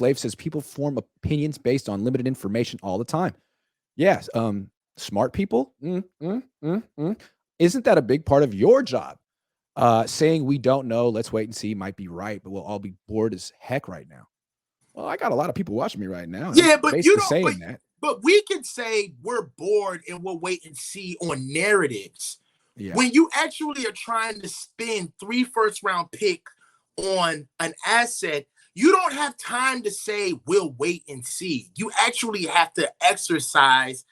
Flave says people form opinions based on limited information all the time. Yes. Smart people. Isn't that a big part of your job? Saying we don't know, let's wait and see might be right, but we'll all be bored as heck right now. Well, I got a lot of people watching me right now. Yeah, but basically saying that. But we can say we're bored and we'll wait and see on narratives. Yeah. When you actually are trying to spend 3 first-round pick on an asset, you don't have time to say we'll wait and see. You actually have to exercise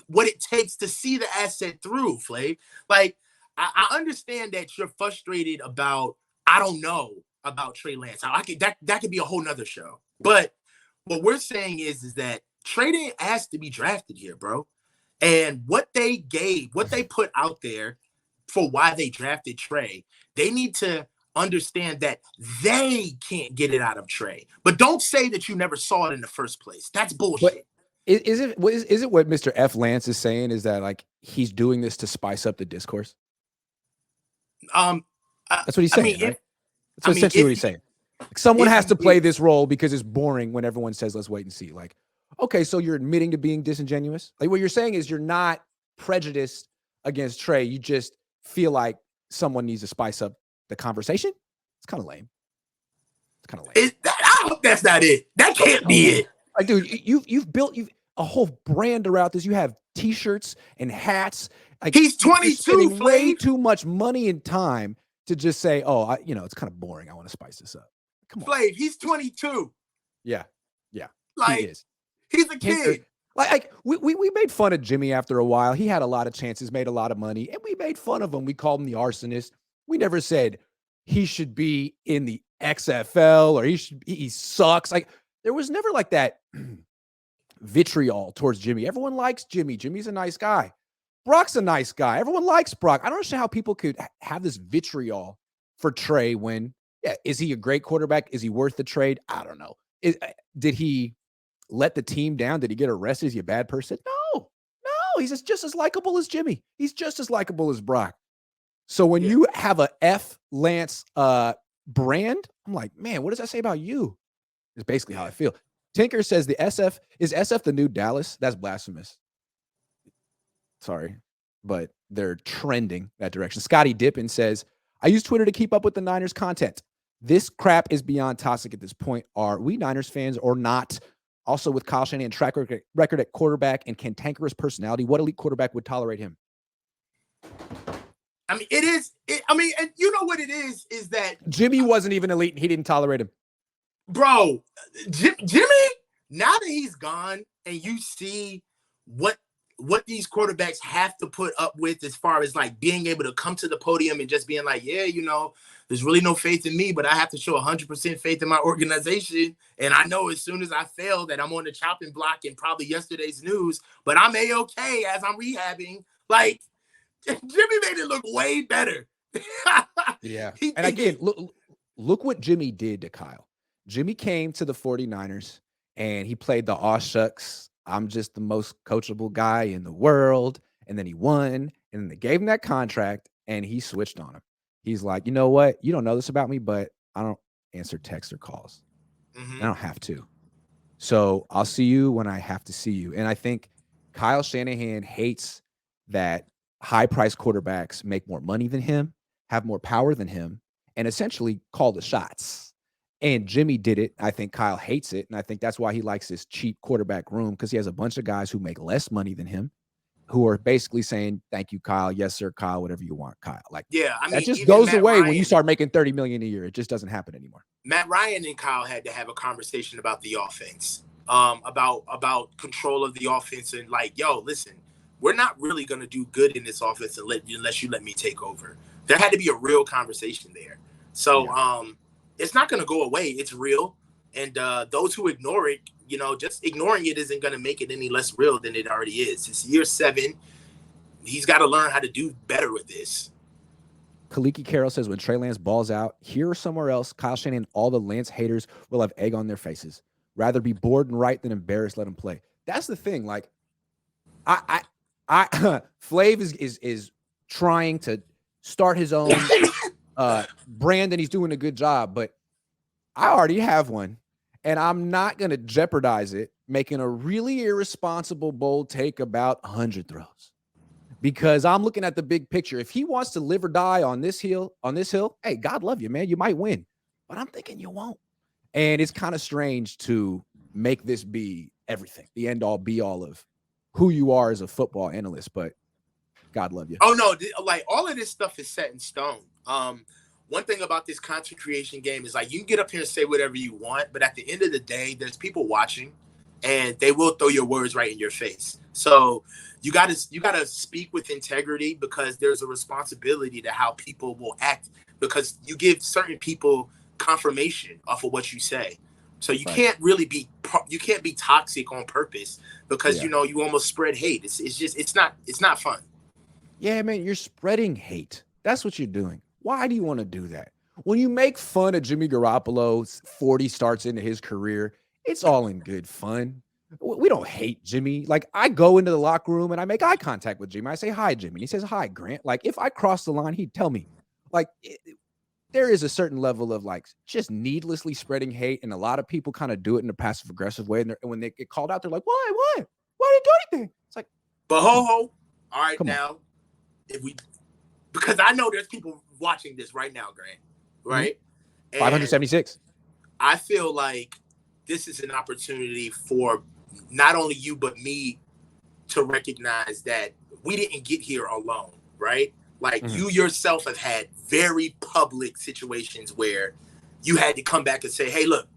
what it takes to see the asset through, Flave. Like, I understand that you're frustrated about, I don't know about Trey Lance. That could be a whole nother show. But what we're saying is that Trey didn't ask to be drafted here, bro. And what they put out there for why they drafted Trey, they need to understand that they can't get it out of Trey. But don't say that you never saw it in the first place. That's bullshit. Is it what Mr. F. Lance is saying, is that like he's doing this to spice up the discourse? That's what he's saying, right? That's essentially what he's saying. Like, someone has to play this role because it's boring when everyone says, let's wait and see. Like, okay, so you're admitting to being disingenuous? Like, what you're saying is you're not prejudiced against Trey. You just feel like someone needs to spice up the conversation? It's kind of lame. I hope that's not it. That can't be it. Like, dude, you've built a whole brand around this. You have T-shirts and hats. Like, he's 22. Way too much money and time to just say, "Oh, it's kind of boring. I want to spice this up." Come on, Flave. He's 22. Yeah. Like, he is. He's a kid. Like we made fun of Jimmy after a while. He had a lot of chances, made a lot of money, and we made fun of him. We called him the arsonist. We never said he should be in the XFL or he sucks. Like, there was never like that vitriol towards Jimmy. Everyone likes Jimmy. Jimmy's a nice guy. Brock's a nice guy. Everyone likes Brock. I don't understand how people could have this vitriol for Trey when, is he a great quarterback? Is he worth the trade? I don't know. Did he let the team down? Did he get arrested? Is he a bad person? No. He's just as likable as Jimmy. He's just as likable as Brock. So when you have a F Lance brand, I'm like, man, what does that say about you? It's basically how I feel. Tinker says is SF the new Dallas? That's blasphemous. Sorry, but they're trending that direction. Scotty Dippin says, I use Twitter to keep up with the Niners content. This crap is beyond toxic at this point. Are we Niners fans or not? Also, with Kyle Shanahan track record at quarterback and cantankerous personality, what elite quarterback would tolerate him? I mean, and you know what it is that Jimmy wasn't even elite and he didn't tolerate him. Bro, Jimmy, now that he's gone and you see what these quarterbacks have to put up with as far as like being able to come to the podium and just being like, there's really no faith in me, but I have to show 100% faith in my organization. And I know as soon as I fail that I'm on the chopping block and probably yesterday's news, but I'm A-okay as I'm rehabbing. Like, Jimmy made it look way better. Yeah. And again, look what Jimmy did to Kyle. Jimmy came to the 49ers and he played the aw shucks, I'm just the most coachable guy in the world. And then he won, and then they gave him that contract and he switched on him. He's like, you know what? You don't know this about me, but I don't answer texts or calls. I don't have to. So I'll see you when I have to see you. And I think Kyle Shanahan hates that high-priced quarterbacks make more money than him, have more power than him, and essentially call the shots. And Jimmy did it. I think Kyle hates it. And I think that's why he likes this cheap quarterback room, because he has a bunch of guys who make less money than him who are basically saying, thank you, Kyle. Yes, sir, Kyle, whatever you want, Kyle. Like, that just goes away when you start making $30 million a year. It just doesn't happen anymore. Matt Ryan and Kyle had to have a conversation about the offense, about control of the offense. And like, listen, we're not really going to do good in this offense unless you let me take over. There had to be a real conversation there. So, it's not going to go away. It's real. And those who ignore it, just ignoring it isn't going to make it any less real than it already is. It's year 7. He's got to learn how to do better with this. Kaliki Carroll says, when Trey Lance balls out here or somewhere else, Kyle Shanahan and all the Lance haters will have egg on their faces. Rather be bored and right than embarrassed, let him play. That's the thing. Like, Flave is trying to start his own brand, and he's doing a good job, but I already have one. And I'm not going to jeopardize it making a really irresponsible, bold take about 100 throws because I'm looking at the big picture. If he wants to live or die on this hill, hey, God love you, man. You might win, but I'm thinking you won't. And it's kind of strange to make this be everything, the end all be all of who you are as a football analyst, but God love you. Oh no, like all of this stuff is set in stone. One thing about this content creation game is like you can get up here and say whatever you want, but at the end of the day, there's people watching and they will throw your words right in your face. So you gotta speak with integrity because there's a responsibility to how people will act because you give certain people confirmation off of what you say. So you can't really be toxic on purpose because you almost spread hate. It's not fun. Yeah, man, you're spreading hate. That's what you're doing. Why do you want to do that? When you make fun of Jimmy Garoppolo 40 starts into his career, it's all in good fun. We don't hate Jimmy. Like, I go into the locker room and I make eye contact with Jimmy. I say, hi, Jimmy. And he says, hi, Grant. Like, if I cross the line, he'd tell me. Like, there is a certain level of, like, just needlessly spreading hate. And a lot of people kind of do it in a passive-aggressive way. And when they get called out, they're like, why? Why did he do anything? It's like, but ho. All right, now, because I know there's people watching this right now, Grant, right? 576. I feel like this is an opportunity for not only you, but me to recognize that we didn't get here alone, right? Like you yourself have had very public situations where you had to come back and say, hey, look,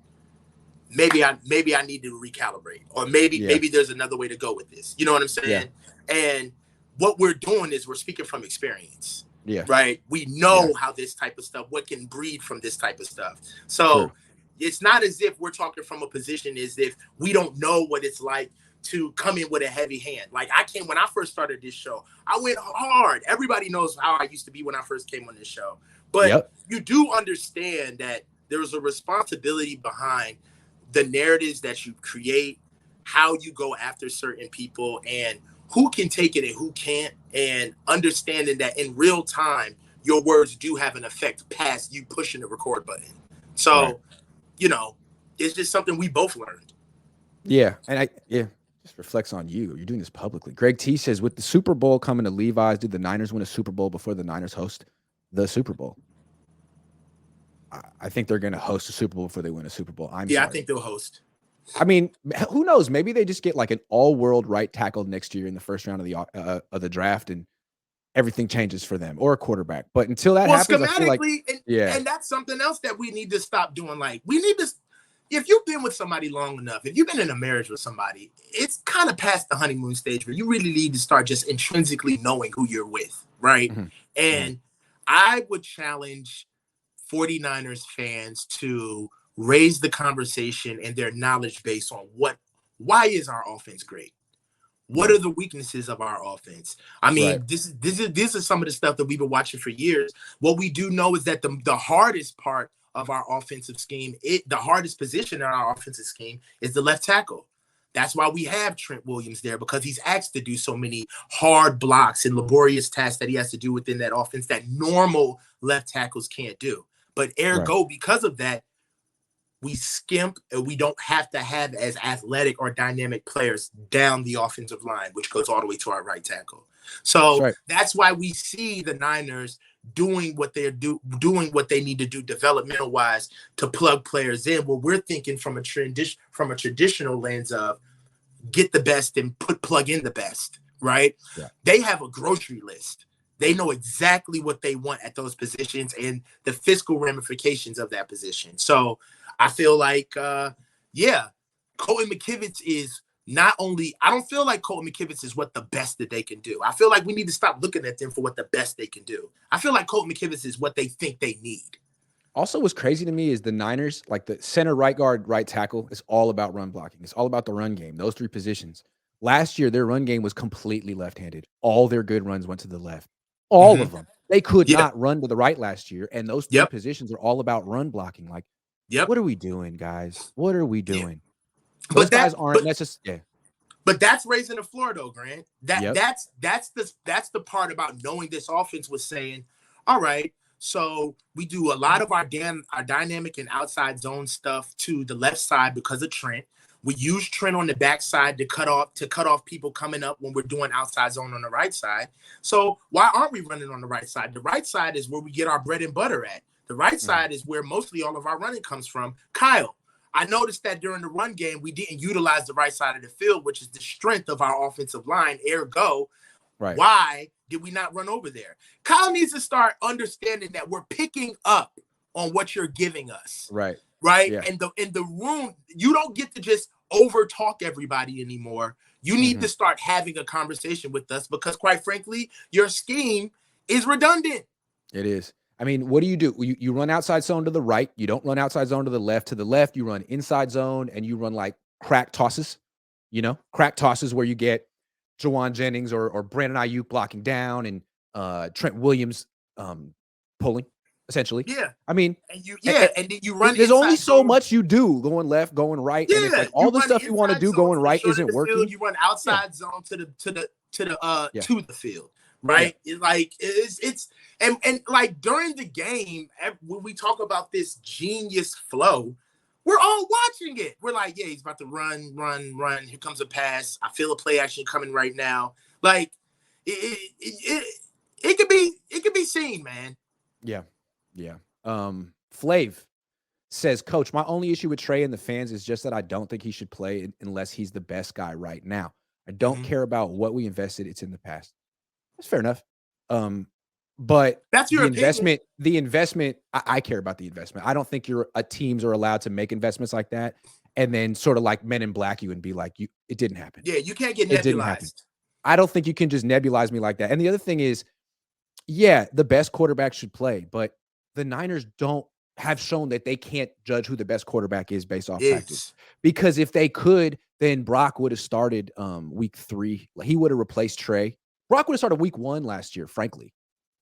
maybe I need to recalibrate or maybe there's another way to go with this. You know what I'm saying? Yeah. And what we're doing is we're speaking from experience. Yeah. Right. We know how this type of stuff, what can breed from this type of stuff. So it's not as if we're talking from a position as if we don't know what it's like to come in with a heavy hand. Like when I first started this show, I went hard. Everybody knows how I used to be when I first came on this show. But you do understand that there's a responsibility behind the narratives that you create, how you go after certain people, and who can take it and who can't, and understanding that in real time, your words do have an effect past you pushing the record button. So, it's just something we both learned. Yeah. And just reflects on you. You're doing this publicly. Greg T says, with the Super Bowl coming to Levi's, did the Niners win a Super Bowl before the Niners host the Super Bowl? I think they're going to host a Super Bowl before they win a Super Bowl. I think they'll host. I mean, who knows? Maybe they just get like an all-world right tackle next year in the first round of the draft, and everything changes for them, or a quarterback. But until that happens, I feel like, and that's something else that we need to stop doing. Like, we need to, if you've been with somebody long enough, if you've been in a marriage with somebody, it's kind of past the honeymoon stage where you really need to start just intrinsically knowing who you're with, right? And I would challenge 49ers fans to raise the conversation and their knowledge base on why is our offense great? What are the weaknesses of our offense? I mean, this is some of the stuff that we've been watching for years. What we do know is that the hardest part of our offensive scheme, the hardest position in our offensive scheme is the left tackle. That's why we have Trent Williams there, because he's asked to do so many hard blocks and laborious tasks that he has to do within that offense that normal left tackles can't do. But ergo, because of that, we skimp and we don't have to have as athletic or dynamic players down the offensive line, which goes all the way to our right tackle. So that's why we see the Niners doing what they need to do developmental wise to plug players in. Where we're thinking from a traditional lens of get the best and plug in the best, right? Yeah. They have a grocery list. They know exactly what they want at those positions and the fiscal ramifications of that position. So I feel like, Colton McKivitz is not only, I don't feel like Colton McKivitz is what the best that they can do. I feel like we need to stop looking at them for what the best they can do. I feel like Colton McKivitz is what they think they need. Also, what's crazy to me is the Niners, like the center, right guard, right tackle, is all about run blocking. It's all about the run game, those three positions. Last year, their run game was completely left-handed. All their good runs went to the left. All of them. They could not run to the right last year, and those three positions are all about run blocking. Like, what are we doing, guys? What are we doing? Those guys aren't. That's just But that's raising the floor, though, Grant. That's the part about knowing this offense was saying, all right, So we do a lot of our dynamic and outside zone stuff to the left side because of Trent. We use Trent on the backside to cut off people coming up when we're doing outside zone on the right side. So why aren't we running on the right side? The right side is where we get our bread and butter at. The right side is where mostly all of our running comes from. Kyle, I noticed that during the run game, we didn't utilize the right side of the field, which is the strength of our offensive line. Ergo, why did we not run over there? Kyle needs to start understanding that we're picking up on what you're giving us. Right. Yeah. And in the room, you don't get to just over talk everybody anymore. You need to start having a conversation with us because, quite frankly, your scheme is redundant. It is. I mean, what do? You run outside zone to the right. You don't run outside zone to the left. To the left, you run inside zone and you run like crack tosses, crack tosses where you get Jawan Jennings or Brandon Ayuk blocking down and Trent Williams pulling, essentially. Yeah. I mean, and then you run. There's only so much you do going left, going right. Yeah, and it's like all the stuff you want to do going right isn't working. Field, you run outside zone to the field. Right. It's like during the game, when we talk about this genius flow, we're all watching it. We're like, yeah, he's about to run. Here comes a pass. I feel a play action coming right now. Like it could be seen, man. Yeah. Flave says, Coach, my only issue with Trey and the fans is just that I don't think he should play unless he's the best guy right now. I don't care about what we invested. It's in the past. That's fair enough. But that's your investment. The investment, I care about the investment. I don't think teams are allowed to make investments like that and then sort of like Men in Black you and be like, it didn't happen. Yeah, you can't get nebulized. I don't think you can just nebulize me like that. And the other thing is, yeah, the best quarterback should play, but the Niners have shown that they can't judge who the best quarterback is based off practice. Because if they could, then Brock would have started week 3. He would have replaced Trey. Brock would have started week 1 last year, frankly.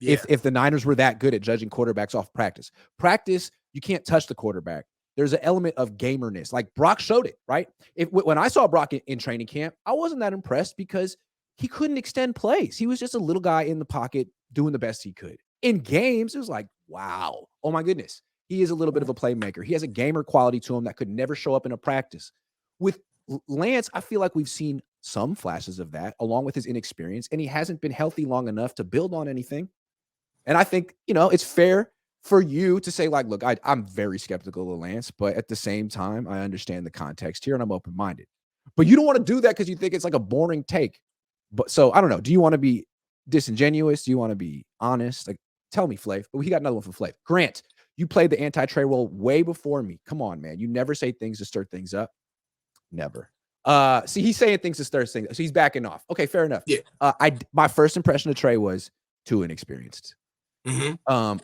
Yeah. If the Niners were that good at judging quarterbacks off practice. Practice, you can't touch the quarterback. There's an element of gamerness. Like Brock showed it, right? When I saw Brock in training camp, I wasn't that impressed because he couldn't extend plays. He was just a little guy in the pocket doing the best he could. In games, it was like, wow, oh my goodness. He is a little bit of a playmaker. He has a gamer quality to him that could never show up in a practice. With Lance, I feel like we've seen some flashes of that along with his inexperience, and he hasn't been healthy long enough to build on anything. And I think, it's fair for you to say, like, look, I'm very skeptical of Lance, but at the same time, I understand the context here and I'm open-minded. But you don't want to do that because you think it's like a boring take. But so I don't know. Do you want to be disingenuous? Do you want to be honest? Like, tell me, Flave. But we got another one for Flave. Grant, you played the anti-Trey role way before me. Come on, man. You never say things to stir things up. Never. See, he's saying things to stir things up. So he's backing off. Okay, fair enough. Yeah. My first impression of Trey was too inexperienced.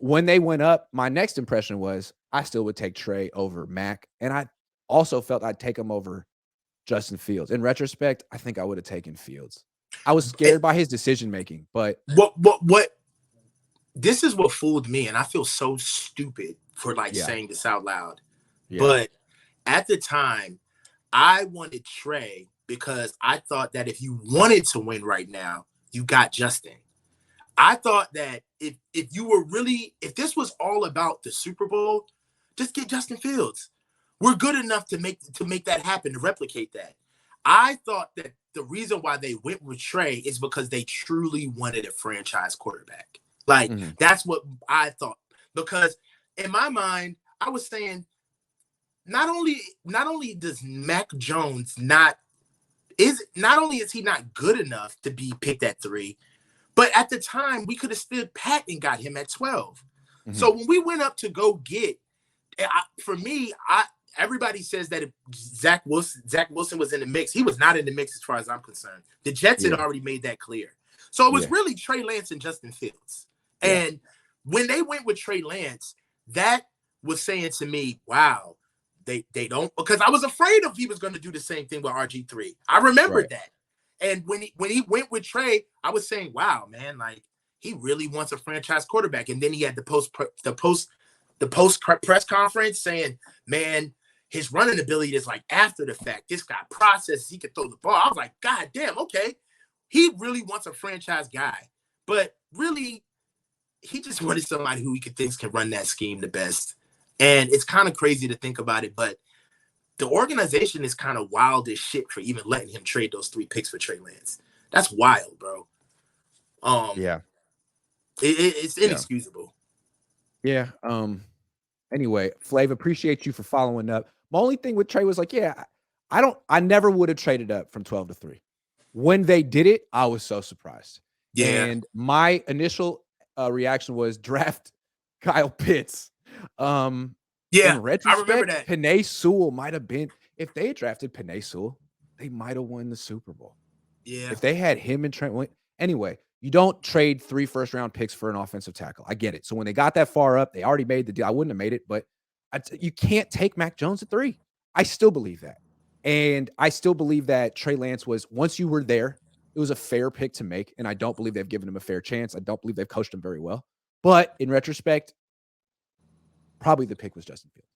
When they went up, my next impression was I still would take Trey over Mac. And I also felt I'd take him over Justin Fields. In retrospect, I think I would have taken Fields. I was scared by his decision-making, but what this is what fooled me. And I feel so stupid for saying this out loud. Yeah. But at the time, I wanted Trey because I thought that if you wanted to win right now, you got Justin. I thought that if this was all about the Super Bowl, just get Justin Fields. We're good enough to make that happen, to replicate that. I thought that the reason why they went with Trey is because they truly wanted a franchise quarterback. That's what I thought. Because in my mind, I was saying, not only does Mac Jones not only is he not good enough to be picked at 3, but at the time we could have stood pat and got him at 12. So when we went up to go get, everybody says that if Zach Wilson was in the mix. He was not in the mix as far as I'm concerned. The Jets had already made that clear. So it was really Trey Lance and Justin Fields. And when they went with Trey Lance, that was saying to me, wow, they don't, because I was afraid of he was going to do the same thing with RG3. I remembered that. And when he went with Trey, I was saying, wow, man, like he really wants a franchise quarterback. And then he had the post press conference saying, man, his running ability is like after the fact. This guy processes, he can throw the ball. I was like, God damn, okay. He really wants a franchise guy. But really, he just wanted somebody who he thinks can run that scheme the best. And it's kind of crazy to think about it, but the organization is kind of wild as shit for even letting him trade those 3 picks for Trey Lance. That's wild, bro. Yeah. It's inexcusable. Yeah. Anyway, Flav, appreciate you for following up. My only thing with Trey was like, yeah, I never would have traded up from 12 to 3. When they did it, I was so surprised. Yeah. And my initial reaction was draft Kyle Pitts. Yeah, in retrospect, I remember that. Penei Sewell might have been, if they had drafted Penei Sewell, they might have won the Super Bowl. Yeah. If they had him and Trent Williams. Anyway, you don't trade 3 first-round picks for an offensive tackle. I get it. So when they got that far up, they already made the deal. I wouldn't have made it, but you can't take Mac Jones at 3. I still believe that. And I still believe that Trey Lance was, once you were there, it was a fair pick to make. And I don't believe they've given him a fair chance. I don't believe they've coached him very well. But in retrospect, probably the pick was Justin Fields.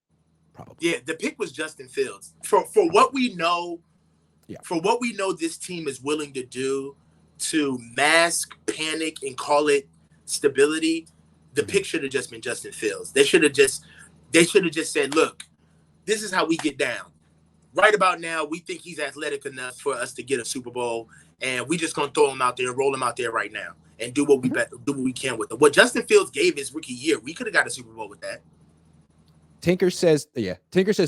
Probably. Yeah, the pick was Justin Fields. For what we know, for what we know this team is willing to do to mask panic and call it stability, the pick should have just been Justin Fields. They should have just said, look, this is how we get down. Right about now, we think he's athletic enough for us to get a Super Bowl, and we just gonna throw him out there, roll him out there right now, and do what we can with him. What Justin Fields gave his rookie year, we could have got a Super Bowl with that. Tinker says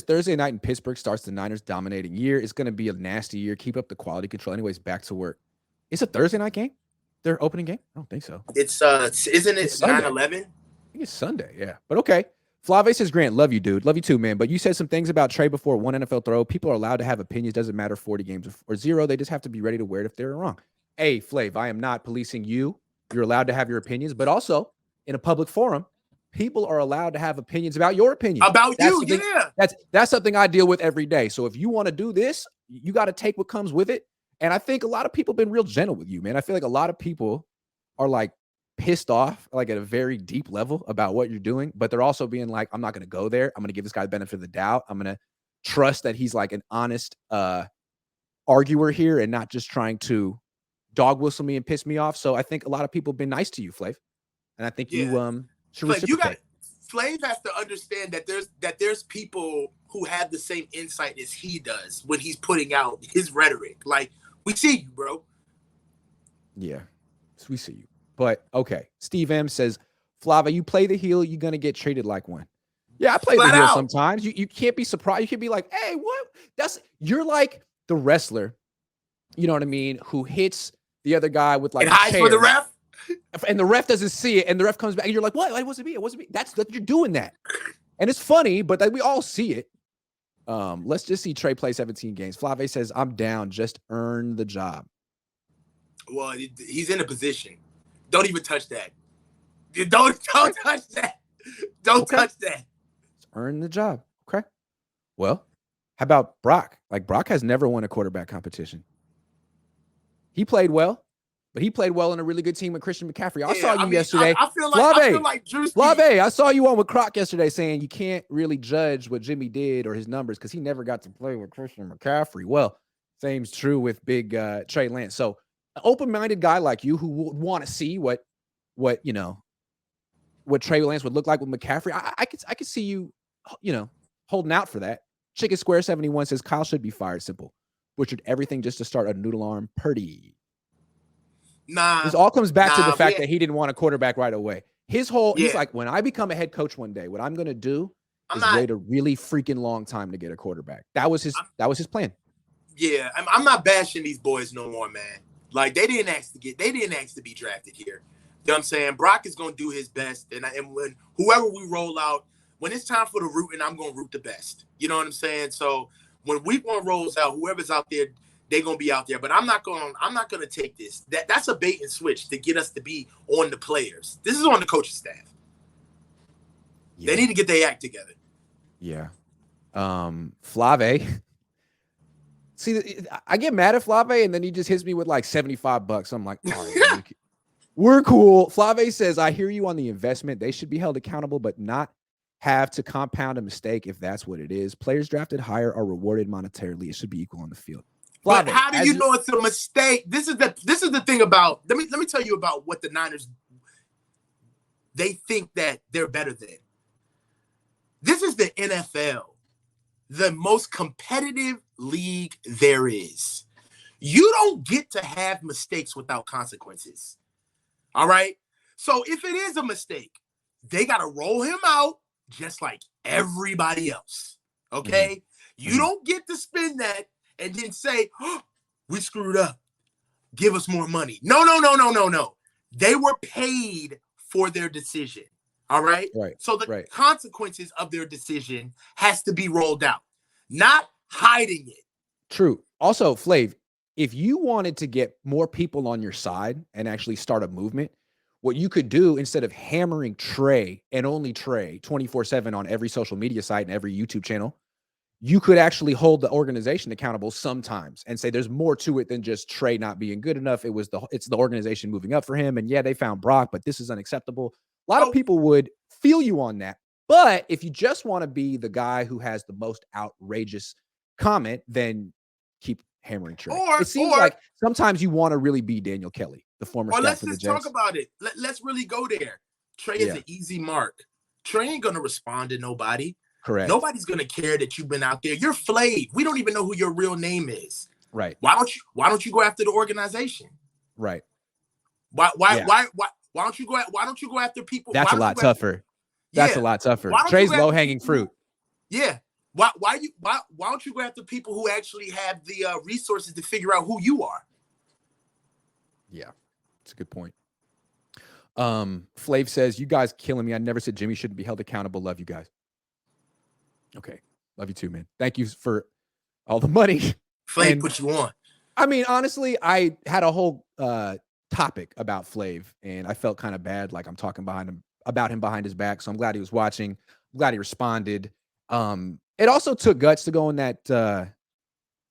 Thursday night in Pittsburgh starts the Niners' dominating year. It's going to be a nasty year. Keep up the quality control. Anyways, back to work. It's a Thursday night game? Their opening game? I don't think so. It's isn't it 9/11? I think it's Sunday, yeah. But okay. Flave says, Grant, love you, dude. Love you too, man. But you said some things about Trey before one NFL throw. People are allowed to have opinions. Doesn't matter 40 games or 0. They just have to be ready to wear it if they're wrong. Hey, Flav, I am not policing you. You're allowed to have your opinions, but also in a public forum, people are allowed to have opinions about your opinion. That's something I deal with every day. So if you want to do this, you got to take what comes with it. And I think a lot of people have been real gentle with you, man. I feel like a lot of people are like pissed off, like at a very deep level about what you're doing, but they're also being like, I'm not going to go there. I'm going to give this guy the benefit of the doubt. I'm going to trust that he's like an honest arguer here and not just trying to dog whistle me and piss me off. So I think a lot of people have been nice to you, Flav. And I think you should reciprocate. Flav has to understand that there's people who have the same insight as he does when he's putting out his rhetoric. Like, we see you, bro. Yeah, we see you. But okay, Steve M says, Flava, you play the heel, you're gonna get treated like one. Yeah, I play the heel sometimes. You can't be surprised. You can be like, hey, what? You're like the wrestler, you know what I mean, who hits the other guy with like and hides for the ref. And the ref doesn't see it, and the ref comes back, and you're like, what? It wasn't me. It wasn't me. That's you're doing that. And it's funny, but we all see it. Let's just see Trey play 17 games. Flave says, I'm down. Just earn the job. Well, he's in a position. Don't even touch that. Don't touch that. Don't touch that. Just earn the job. Okay. Well, how about Brock? Like, Brock has never won a quarterback competition. He played well. But he played well in a really good team with Christian McCaffrey. I saw you yesterday. I feel like Flave, I saw you on with Croc yesterday saying you can't really judge what Jimmy did or his numbers because he never got to play with Christian McCaffrey. Well, same's true with big Trey Lance. So an open-minded guy like you who would want to see what Trey Lance would look like with McCaffrey, I could see you, holding out for that. Chicken Square 71 says Kyle should be fired. Simple. Butchered everything just to start a noodle arm. Purdy. Nah. This all comes back to the fact that he didn't want a quarterback right away. He's like, when I become a head coach one day, what I'm going to do is wait a really freaking long time to get a quarterback. That was his plan. Yeah. I'm not bashing these boys no more, man. Like, they didn't ask to be drafted here. You know what I'm saying? Brock is going to do his best. And when whoever we roll out, when it's time for the rooting, I'm going to root the best. You know what I'm saying? So when week one rolls out, whoever's out there, they're gonna be out there, but I'm not gonna take this. That's a bait and switch to get us to be on the players. This is on the coaching staff. Yeah. They need to get their act together. Yeah. Flave. See, I get mad at Flave, and then he just hits me with like $75. I'm like, all right, we're cool. Flave says, I hear you on the investment. They should be held accountable, but not have to compound a mistake if that's what it is. Players drafted higher are rewarded monetarily. It should be equal on the field. But how do you know it's a mistake? This is the thing about let me tell you about what the Niners they think that they're better than. This is the NFL, the most competitive league there is. You don't get to have mistakes without consequences. All right? So if it is a mistake, they got to roll him out just like everybody else. Okay? You don't get to spin that and then say, oh, we screwed up. Give us more money. No. They were paid for their decision. All right? So the consequences of their decision has to be rolled out, not hiding it. True. Also, Flav, if you wanted to get more people on your side and actually start a movement, what you could do instead of hammering Trey and only Trey 24/7 on every social media site and every YouTube channel, you could actually hold the organization accountable sometimes and say there's more to it than just Trey not being good enough. It's the organization moving up for him. And yeah, they found Brock, but this is unacceptable. A lot of people would feel you on that. But if you just want to be the guy who has the most outrageous comment, then keep hammering Trey. It seems like sometimes you want to really be Daniel Kelly, the former scout for the Jets. Let's talk about it. Let's really go there. Trey is an easy mark. Trey ain't going to respond to nobody. Correct. Nobody's going to care that you've been out there. You're Flave. We don't even know who your real name is. Right. Why don't you go after the organization? Right. Why don't you go after people? That's a lot tougher. That's a lot tougher. Trey's low-hanging fruit. Yeah. Why don't you go after people who actually have the resources to figure out who you are? Yeah. That's a good point. Flav says, you guys killing me. I never said Jimmy shouldn't be held accountable. Love you guys. Okay. Love you too, man. Thank you for all the money. Flav put you on. I mean, honestly, I had a whole topic about Flav, and I felt kind of bad, like I'm talking about him behind his back. So I'm glad he was watching. I'm glad he responded. It also took guts to go in that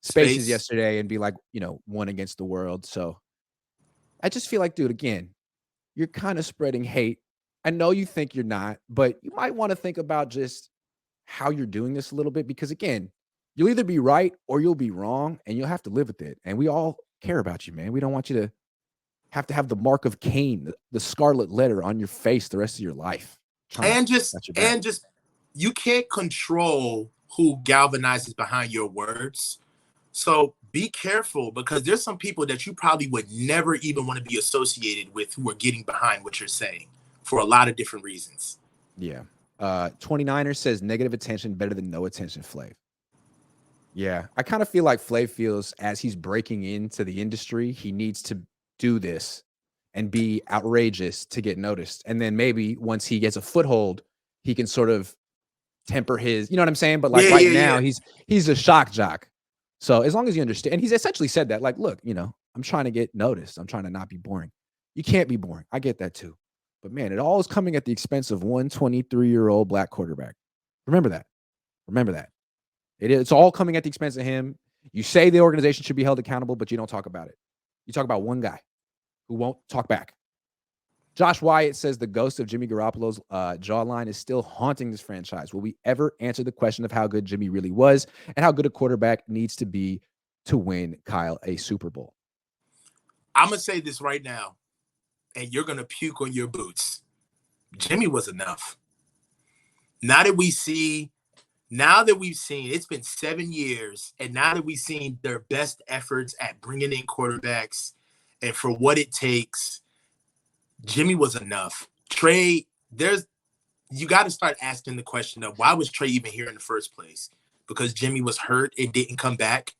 spaces yesterday and be like, one against the world. So I just feel like, dude, again, you're kind of spreading hate. I know you think you're not, but you might want to think about just how you're doing this a little bit, because again, you'll either be right or you'll be wrong, and you'll have to live with it. And we all care about you, man. We don't want you to have the mark of Cain, the scarlet letter on your face the rest of your life. And just you can't control who galvanizes behind your words. So be careful, because there's some people that you probably would never even want to be associated with who are getting behind what you're saying for a lot of different reasons. Yeah. 29er says negative attention better than no attention, Flav. Yeah. I kind of feel like Flav feels as he's breaking into the industry, he needs to do this and be outrageous to get noticed. And then maybe once he gets a foothold, he can sort of temper his, you know what I'm saying? But like now he's a shock jock. So as long as you understand, and he's essentially said that, like, look, I'm trying to get noticed. I'm trying to not be boring. You can't be boring. I get that too. But man, it all is coming at the expense of one 23-year-old black quarterback. Remember that. It's all coming at the expense of him. You say the organization should be held accountable, but you don't talk about it. You talk about one guy who won't talk back. Josh Wyatt says the ghost of Jimmy Garoppolo's jawline is still haunting this franchise. Will we ever answer the question of how good Jimmy really was and how good a quarterback needs to be to win Kyle a Super Bowl? I'm going to say this right now, and you're going to puke on your boots. Jimmy was enough. Now that we've seen, it's been 7 years, and now that we've seen their best efforts at bringing in quarterbacks and for what it takes, Jimmy was enough. Trey, you got to start asking the question of why was Trey even here in the first place? Because Jimmy was hurt and didn't come back.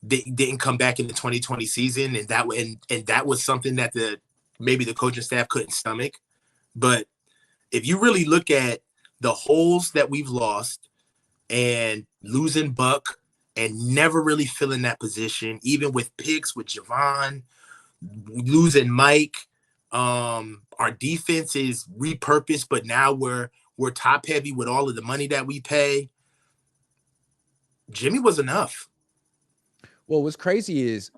Didn't come back in the 2020 season, and that was something that maybe the coaching staff couldn't stomach. But if you really look at the holes that we've lost and losing Buck and never really filling that position, even with picks with Javon, losing Mike, our defense is repurposed, but now we're top heavy with all of the money that we pay. Jimmy was enough. Well, what's crazy is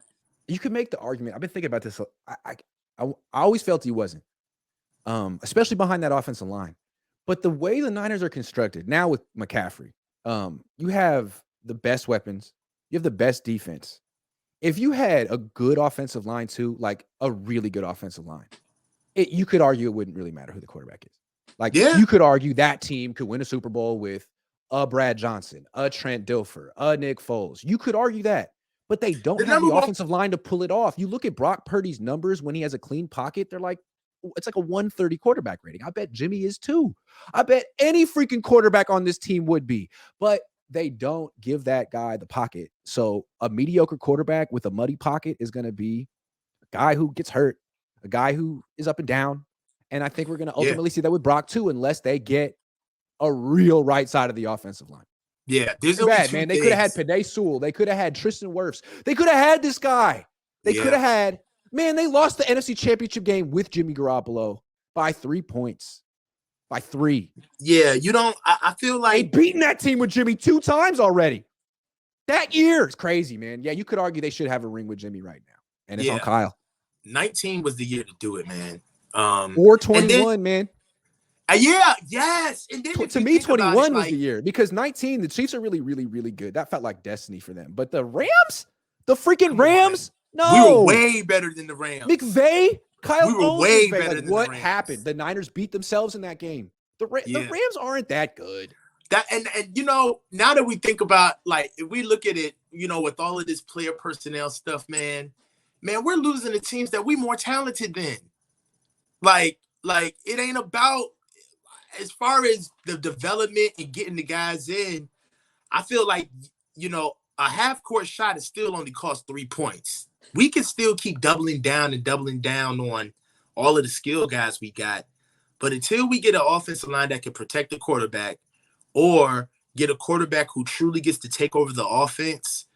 you could make the argument. I've been thinking about this. I always felt he wasn't, especially behind that offensive line. But the way the Niners are constructed now with McCaffrey, you have the best weapons. You have the best defense. If you had a good offensive line too, like a really good offensive line, you could argue it wouldn't really matter who the quarterback is. Like, Yeah. you could argue that team could win a Super Bowl with a Brad Johnson, a Trent Dilfer, a Nick Foles. You could argue that, but they don't have the offensive line to pull it off. You look at Brock Purdy's numbers when he has a clean pocket, they're like, it's like a 130 quarterback rating. I bet Jimmy is too. I bet any freaking quarterback on this team would be, but they don't give that guy the pocket. So a mediocre quarterback with a muddy pocket is going to be a guy who gets hurt, a guy who is up and down. And I think we're going to ultimately see that with Brock too, unless they get a real right side of the offensive line. Yeah, there's too bad, man. They could have had Penei Sewell. They could have had Tristan Wirfs. They could have had this guy. They could have had, man, they lost the NFC Championship game with Jimmy Garoppolo by 3 points. By 3. Yeah, you don't, I feel like they beaten that team with Jimmy 2 times already. That year is crazy, man. Yeah, you could argue they should have a ring with Jimmy right now. And it's on Kyle. 19 was the year to do it, man. Or 21, man. Yes. And then to me, 21 was the year because 19, the Chiefs are really, really, really good. That felt like destiny for them. But the Rams, the freaking Rams, no. We were way better than the Rams. McVay, Kyle we were way better like, than what the Rams. happened? The Niners beat themselves in that game. The Rams aren't that good. That and you know, now that we think about, like, if we look at it, you know, with all of this player personnel stuff, man, we're losing the teams that we more talented than. Like it ain't about, as far as the development and getting the guys in, I feel like, you know, a half-court shot is still only cost 3 points. We can still keep doubling down on all of the skill guys we got. But until we get an offensive line that can protect the quarterback or get a quarterback who truly gets to take over the offense,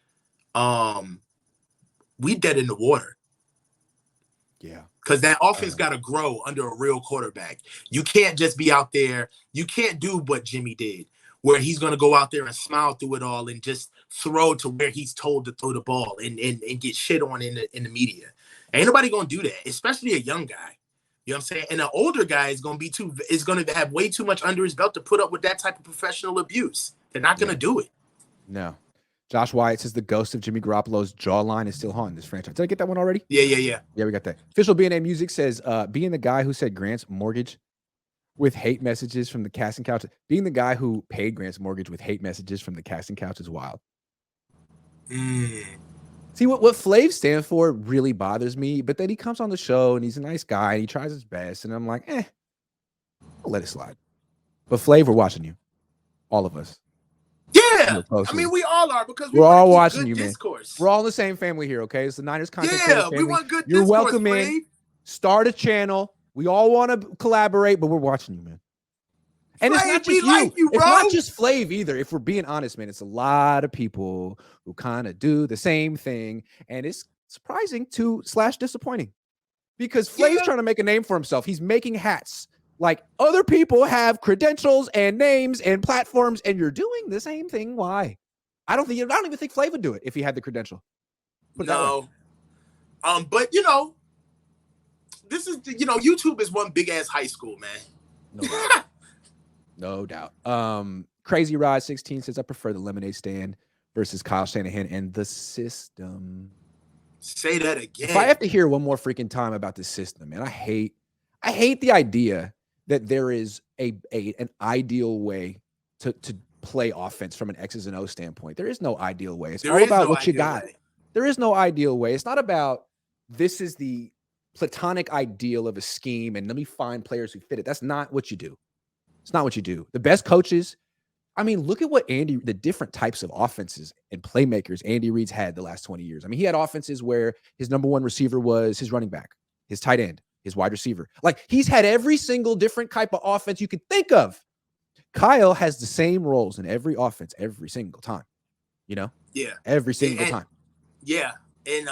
we dead in the water. Yeah. Because that offense got to grow under a real quarterback. You can't just be out there. You can't do what Jimmy did, where he's going to go out there and smile through it all and just throw to where he's told to throw the ball and get shit on in the media. Ain't nobody going to do that, especially a young guy. You know what I'm saying? And an older guy is going to have way too much under his belt to put up with that type of professional abuse. They're not going to do it. No. Josh Wyatt says the ghost of Jimmy Garoppolo's jawline is still haunting this franchise. Did I get that one already? Yeah. Yeah, we got that. Official BNA Music says, being the guy who said Grant's mortgage with hate messages from the casting couch. Being the guy who paid Grant's mortgage with hate messages from the casting couch is wild. See, what Flave stands for really bothers me, but then he comes on the show and he's a nice guy and he tries his best, and I'm like, I'll let it slide. But Flave, we're watching you. All of us. Yeah, I mean, we all are, because we're all watching you, discourse. Man. We're all in the same family here, okay? It's the Niners content. Yeah, we want good You're discourse. Welcome in. Start a channel. We all want to collaborate, but we're watching you, man. And Flave, it's not just like you, it's not just Flave either. If we're being honest, man, it's a lot of people who kind of do the same thing, and it's surprising to / disappointing, because Flave's trying to make a name for himself. He's making hats. Like, other people have credentials and names and platforms, and you're doing the same thing. Why? I don't even think Flave would do it if he had the credential. No. But you know, this is, you know, YouTube is one big ass high school, man. No doubt. No doubt. Crazy Rod 16 says, I prefer the lemonade stand versus Kyle Shanahan and the system. Say that again. If I have to hear one more freaking time about the system, man, I hate the idea that there is an ideal way to play offense from an X's and O standpoint. There is no ideal way. It's all about what you got. There is no ideal way. It's not about this is the platonic ideal of a scheme and let me find players who fit it. That's not what you do. It's not what you do. The best coaches, I mean, look at what the different types of offenses and playmakers Andy Reid's had the last 20 years. I mean, he had offenses where his number one receiver was his running back, his tight end, his wide receiver. Like, he's had every single different type of offense you could think of. Kyle has the same roles in every offense every single time, you know? Yeah. Every single time. Yeah. And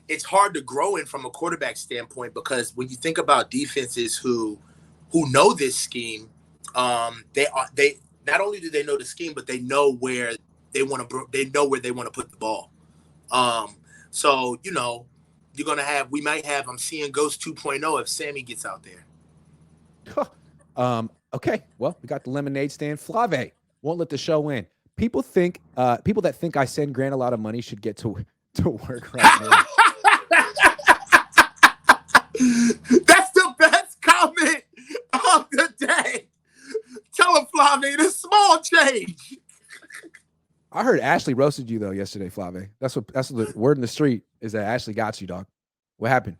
it's hard to grow in from a quarterback standpoint, because when you think about defenses who know this scheme, they not only do they know the scheme, but they know where they want to put the ball. So, you know, we might have, I'm seeing Ghost 2.0 if Sammy gets out there. Okay. Well, we got the lemonade stand. Flave won't let the show in. People that think I send Grant a lot of money should get to work right now. That's the best comment of the day. Tell him, Flave, the small change. I heard Ashley roasted you though yesterday, Flave. That's the word in the street is that Ashley got you, dog. What happened?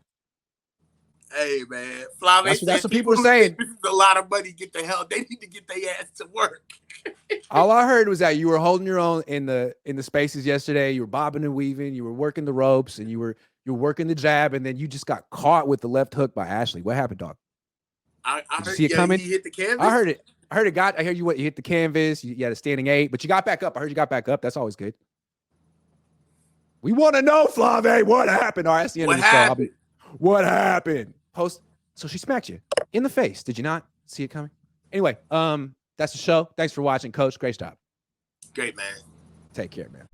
Hey man, Flave That's what people were saying. This is a lot of money. Get the hell. They need to get their ass to work. All I heard was that you were holding your own in the spaces yesterday. You were bobbing and weaving. You were working the ropes, and you were working the jab, and then you just got caught with the left hook by Ashley. What happened, dog? I Did you heard see it coming? He hit the canvas. I heard it. I heard it. I heard you. What? You hit the canvas. You had a standing 8, but you got back up. I heard you got back up. That's always good. We want to know, Flave, what happened? All right, that's the end of the show. What happened? So she smacked you in the face. Did you not see it coming? Anyway, that's the show. Thanks for watching, Coach. Great job. Great, man. Take care, man.